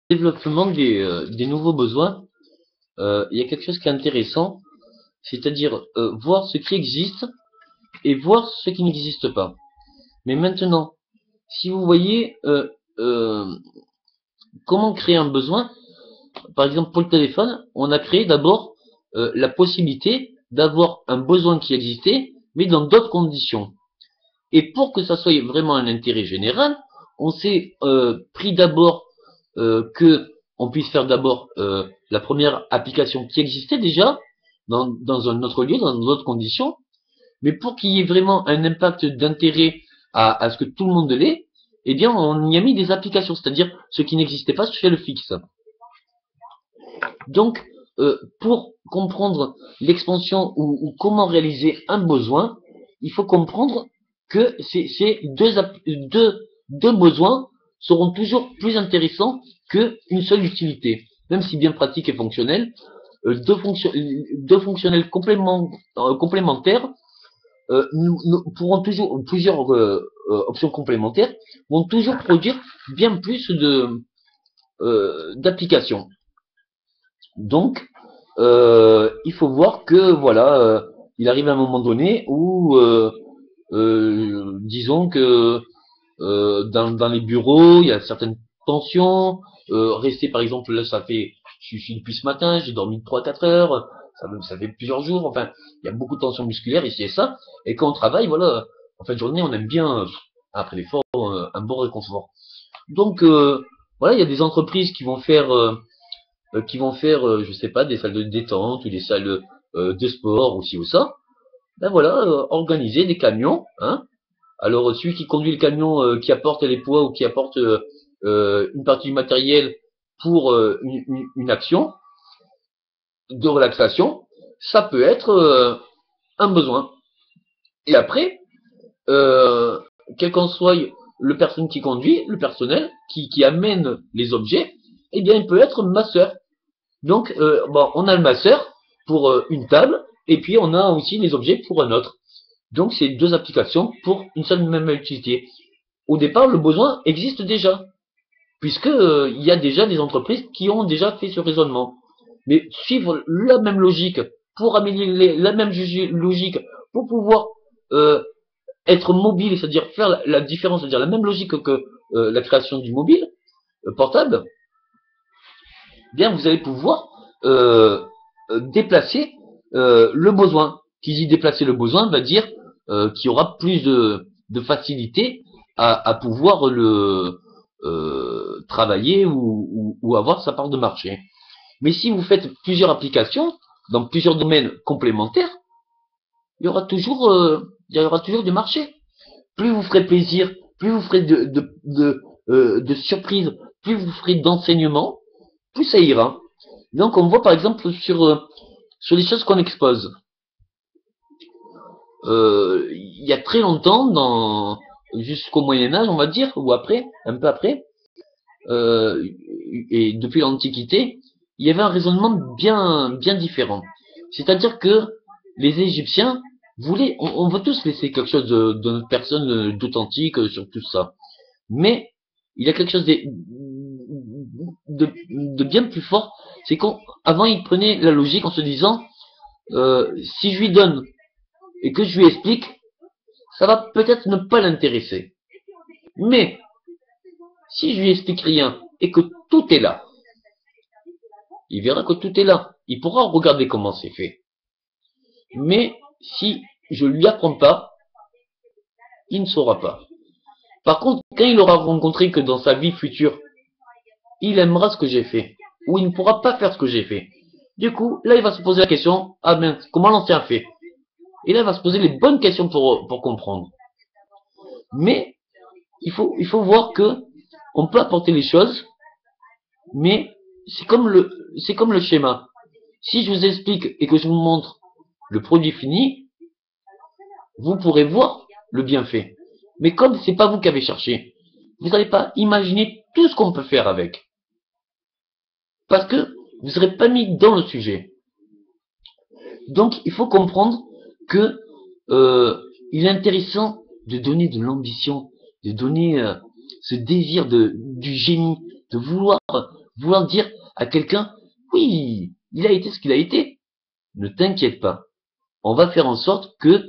Développement des nouveaux besoins, il y a quelque chose qui est intéressant, c'est-à-dire voir ce qui existe et voir ce qui n'existe pas. Mais maintenant, si vous voyez comment créer un besoin, par exemple pour le téléphone, on a créé d'abord la possibilité d'avoir un besoin qui existait, mais dans d'autres conditions. Et pour que ça soit vraiment un intérêt général, on s'est pris d'abord que on puisse faire d'abord la première application qui existait déjà dans un autre lieu, dans d'autres conditions, mais pour qu'il y ait vraiment un impact d'intérêt à ce que tout le monde l'ait, eh bien on y a mis des applications, c'est-à-dire ce qui n'existait pas chez le fixe. Donc, pour comprendre l'expansion ou comment réaliser un besoin, il faut comprendre que ces deux besoins seront toujours plus intéressants qu'une seule utilité. Même si bien pratique et fonctionnelle, deux fonctionnels complémentaires nous pourront toujours, plusieurs options complémentaires vont toujours produire bien plus d'applications. Donc, il faut voir que voilà, il arrive à un moment donné où, disons que dans les bureaux, il y a certaines tensions. Rester par exemple là, je suis depuis ce matin, j'ai dormi 3-4 heures, ça fait plusieurs jours. Enfin, il y a beaucoup de tensions musculaires ici et ça. Et quand on travaille, voilà, en fin de journée, on aime bien après l'effort un bon réconfort. Donc voilà, il y a des entreprises qui vont faire, je sais pas, des salles de détente ou des salles de sport ou ci ou ça. Ben voilà, organiser des camions. Hein. Alors celui qui conduit le camion, qui apporte les poids ou qui apporte une partie du matériel pour une action de relaxation, ça peut être un besoin. Et après, euh, quel qu'en soit le personne qui conduit, le personnel qui amène les objets, eh bien il peut être masseur. Donc, bon, on a le masseur pour une table, et puis on a aussi les objets pour un autre. Donc, c'est deux applications pour une seule même utilité. Au départ, le besoin existe déjà, puisque il y a déjà des entreprises qui ont déjà fait ce raisonnement. Mais suivre la même logique pour améliorer la même logique pour pouvoir euh, être mobile, c'est-à-dire faire la différence, c'est-à-dire la même logique que la création du mobile portable, bien vous allez pouvoir déplacer le besoin. Qui dit déplacer le besoin va dire qu'il y aura plus de facilité à pouvoir le travailler ou avoir sa part de marché. Mais si vous faites plusieurs applications dans plusieurs domaines complémentaires, il y aura toujours du marché. Plus vous ferez plaisir, plus vous ferez de surprises, plus vous ferez d'enseignements, plus ça ira. Donc on voit par exemple sur les choses qu'on expose. Il y a très longtemps, jusqu'au Moyen Âge, on va dire, ou après, un peu après, et depuis l'Antiquité, il y avait un raisonnement bien différent. C'est-à-dire que les Égyptiens voulaient, on veut tous laisser quelque chose de notre personne d'authentique sur tout ça. Mais il y a quelque chose de bien plus fort, c'est qu'avant ils prenaient la logique en se disant, si je lui donne et que je lui explique, ça va peut-être ne pas l'intéresser. Mais si je lui explique rien et que tout est là, il verra que tout est là. Il pourra regarder comment c'est fait. Mais si je lui apprends pas, il ne saura pas. Par contre, quand il aura rencontré que dans sa vie future, il aimera ce que j'ai fait, ou il ne pourra pas faire ce que j'ai fait. Du coup, là, il va se poser la question, ah ben, comment l'ancien fait? Et là, il va se poser les bonnes questions pour comprendre. Mais, il faut voir que on peut apporter les choses, mais c'est comme le schéma. Si je vous explique et que je vous montre le produit fini, vous pourrez voir le bienfait. Mais comme c'est pas vous qui avez cherché, vous n'allez pas imaginer tout ce qu'on peut faire avec. Parce que vous ne serez pas mis dans le sujet. Donc, il faut comprendre que il est intéressant de donner de l'ambition, de donner ce désir du génie, de vouloir vouloir dire à quelqu'un, oui, il a été ce qu'il a été. Ne t'inquiète pas. On va faire en sorte que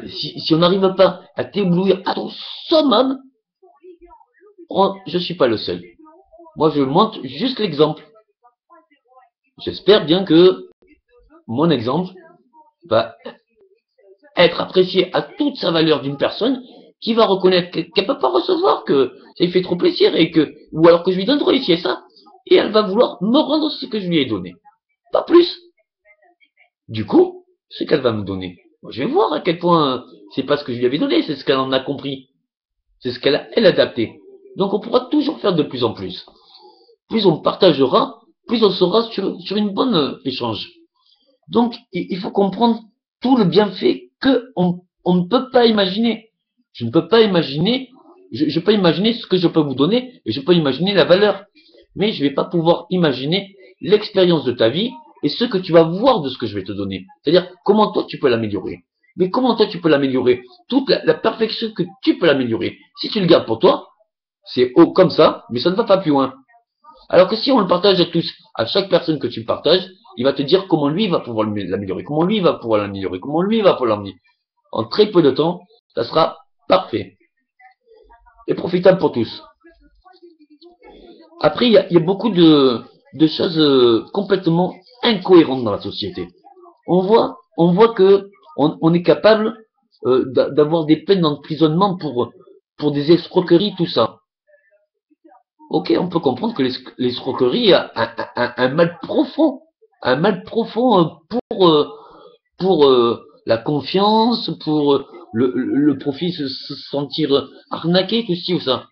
si on n'arrive pas à t'éblouir à ton summum, je suis pas le seul. Moi, je montre juste l'exemple. J'espère bien que mon exemple va être apprécié à toute sa valeur d'une personne qui va reconnaître qu'elle peut pas recevoir, que ça lui fait trop plaisir et que, ou alors que je lui donne trop ici et ça, et elle va vouloir me rendre ce que je lui ai donné. Pas plus. Du coup, ce qu'elle va me donner, moi, je vais voir à quel point c'est pas ce que je lui avais donné, c'est ce qu'elle en a compris. C'est ce qu'elle a, elle, adapté. Donc on pourra toujours faire de plus en plus. Plus on partagera, plus on sera sur une bonne échange. Donc il faut comprendre tout le bienfait que on ne peut pas imaginer. Je ne peux pas imaginer, je peux imaginer ce que je peux vous donner, et je peux imaginer la valeur. Mais je ne vais pas pouvoir imaginer l'expérience de ta vie et ce que tu vas voir de ce que je vais te donner. C'est-à-dire, comment toi tu peux l'améliorer. Mais comment toi tu peux l'améliorer? Toute la perfection que tu peux l'améliorer. Si tu le gardes pour toi, c'est haut comme ça, mais ça ne va pas plus loin. Alors que si on le partage à tous, à chaque personne que tu le partages, il va te dire comment lui va pouvoir l'améliorer, comment lui va pouvoir l'améliorer, comment lui va pouvoir l'améliorer. En très peu de temps, ça sera parfait. Et profitable pour tous. Après, il y a beaucoup de choses complètement incohérentes dans la société. On voit que on est capable d'avoir des peines d'emprisonnement pour des escroqueries, tout ça. Ok, on peut comprendre que l'escroquerie a un mal profond, pour la confiance, pour le profit, se sentir arnaqué, tout ci ou ça.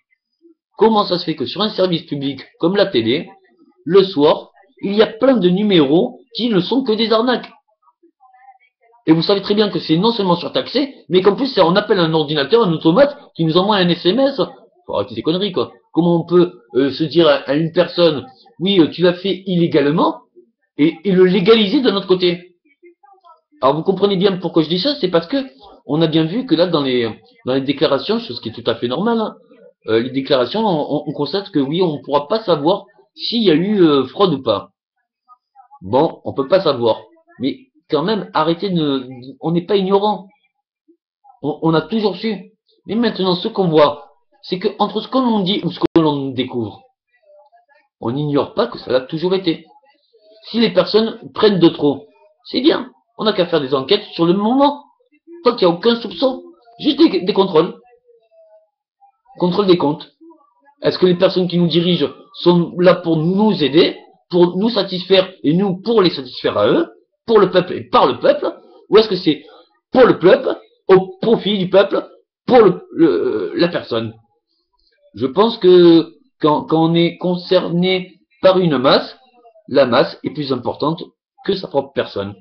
Comment ça se fait que sur un service public comme la télé, le soir, il y a plein de numéros qui ne sont que des arnaques? Et vous savez très bien que c'est non seulement surtaxé, mais qu'en plus on appelle un ordinateur, un automate, qui nous envoie un SMS. Faut arrêter ces conneries, quoi. Comment on peut se dire à une personne, oui, tu l'as fait illégalement, et le légaliser de notre côté? Alors vous comprenez bien pourquoi je dis ça, c'est parce que on a bien vu que là, dans les déclarations, chose qui est tout à fait normale, hein, les déclarations, on constate que oui, on ne pourra pas savoir s'il y a eu fraude ou pas. Bon, on peut pas savoir. Mais quand même, arrêtez on n'est pas ignorant. On a toujours su. Mais maintenant, ce qu'on voit, c'est que entre ce que l'on dit ou ce que l'on découvre, on n'ignore pas que ça l'a toujours été. Si les personnes prennent de trop, c'est bien. On n'a qu'à faire des enquêtes sur le moment. Tant qu'il n'y a aucun soupçon. Juste des contrôles. Contrôle des comptes. Est-ce que les personnes qui nous dirigent sont là pour nous aider, pour nous satisfaire et nous pour les satisfaire à eux, pour le peuple et par le peuple, ou est-ce que c'est pour le peuple, au profit du peuple, pour la personne? Je pense que quand on est concerné par une masse, la masse est plus importante que sa propre personne.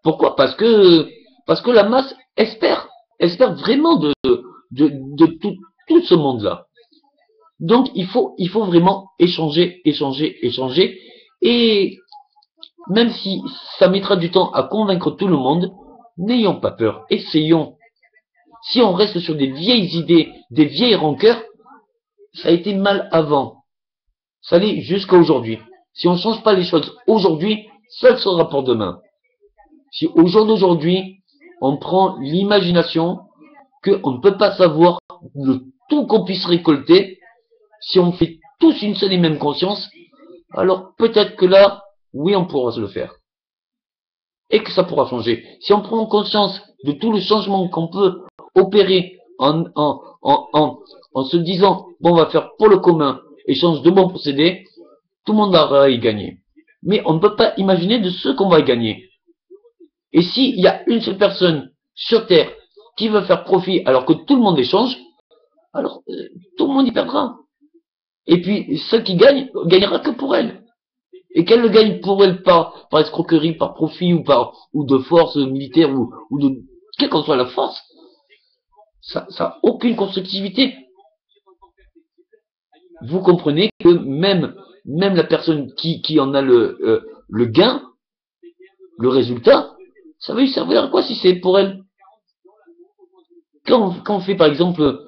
Pourquoi? Parce que la masse espère vraiment de tout ce monde-là. Donc il faut vraiment échanger. Et même si ça mettra du temps à convaincre tout le monde, n'ayons pas peur, essayons. Si on reste sur des vieilles idées, des vieilles rancœurs, ça a été mal avant. Ça l'est jusqu'à aujourd'hui. Si on ne change pas les choses aujourd'hui, ça le sera pour demain. Si au jour d'aujourd'hui, on prend l'imagination qu'on ne peut pas savoir le tout qu'on puisse récolter, si on fait tous une seule et même conscience, alors peut-être que là, oui, on pourra se le faire. Et que ça pourra changer. Si on prend conscience de tout le changement qu'on peut opérer en se disant, bon, on va faire pour le commun, échange de bons procédés, tout le monde aura à y gagner. Mais on ne peut pas imaginer de ce qu'on va y gagner. Et s'il y a une seule personne sur Terre qui veut faire profit alors que tout le monde échange, alors tout le monde y perdra. Et puis, celle qui gagne, gagnera que pour elle. Et qu'elle le gagne pour elle par escroquerie, par profit ou de force militaire ou de quelle qu'en soit la force, ça n'a aucune constructivité. Vous comprenez que même la personne qui en a le gain, le résultat, ça va lui servir à quoi si c'est pour elle? Quand on fait par exemple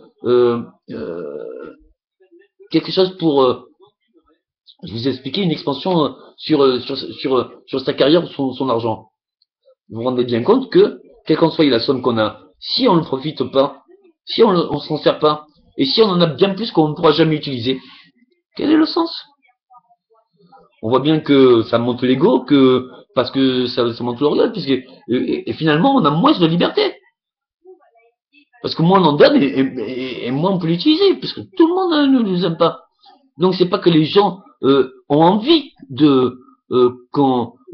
quelque chose Je vous ai expliqué une expansion sur sa carrière ou son argent. Vous vous rendez bien compte que, quelle qu'en soit la somme qu'on a, si on ne profite pas, si on ne s'en sert pas, et si on en a bien plus qu'on ne pourra jamais utiliser, quel est le sens? On voit bien que ça monte l'ego, parce que ça monte l'orgueil, puisque et finalement on a moins de liberté. Parce que moins on en donne et moins on peut l'utiliser, puisque tout le monde ne nous aime pas. Donc c'est pas que les gens ont envie ou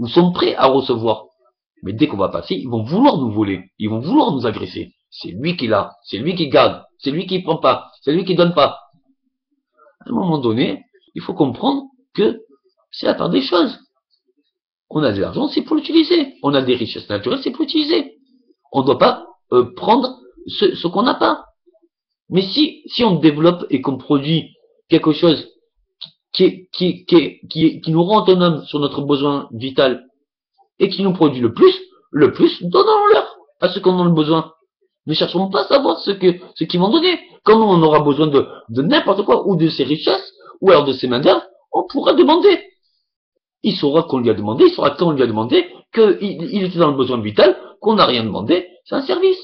sont prêts à recevoir. Mais dès qu'on va passer, ils vont vouloir nous voler, ils vont vouloir nous agresser. C'est lui qui est là, c'est lui qui garde, c'est lui qui prend pas, c'est lui qui donne pas. À un moment donné, il faut comprendre que c'est la part des choses. On a de l'argent, c'est pour l'utiliser. On a des richesses naturelles, c'est pour l'utiliser. On ne doit pas prendre ce qu'on n'a pas. Mais si on développe et qu'on produit quelque chose qui nous rend autonomes sur notre besoin vital et qui nous produit le plus, donnons-leur à ceux qui en ont le besoin. Ne cherchons pas à savoir ce qu'ils vont donner. Quand on aura besoin de n'importe quoi, ou de ses richesses, ou alors de ses main-d'œuvre, on pourra demander. Il saura qu'on lui a demandé, il saura quand on lui a demandé, qu'il était dans le besoin vital, qu'on n'a rien demandé, c'est un service.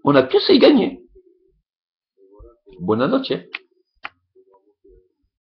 On a tous à y gagner. Buona noche.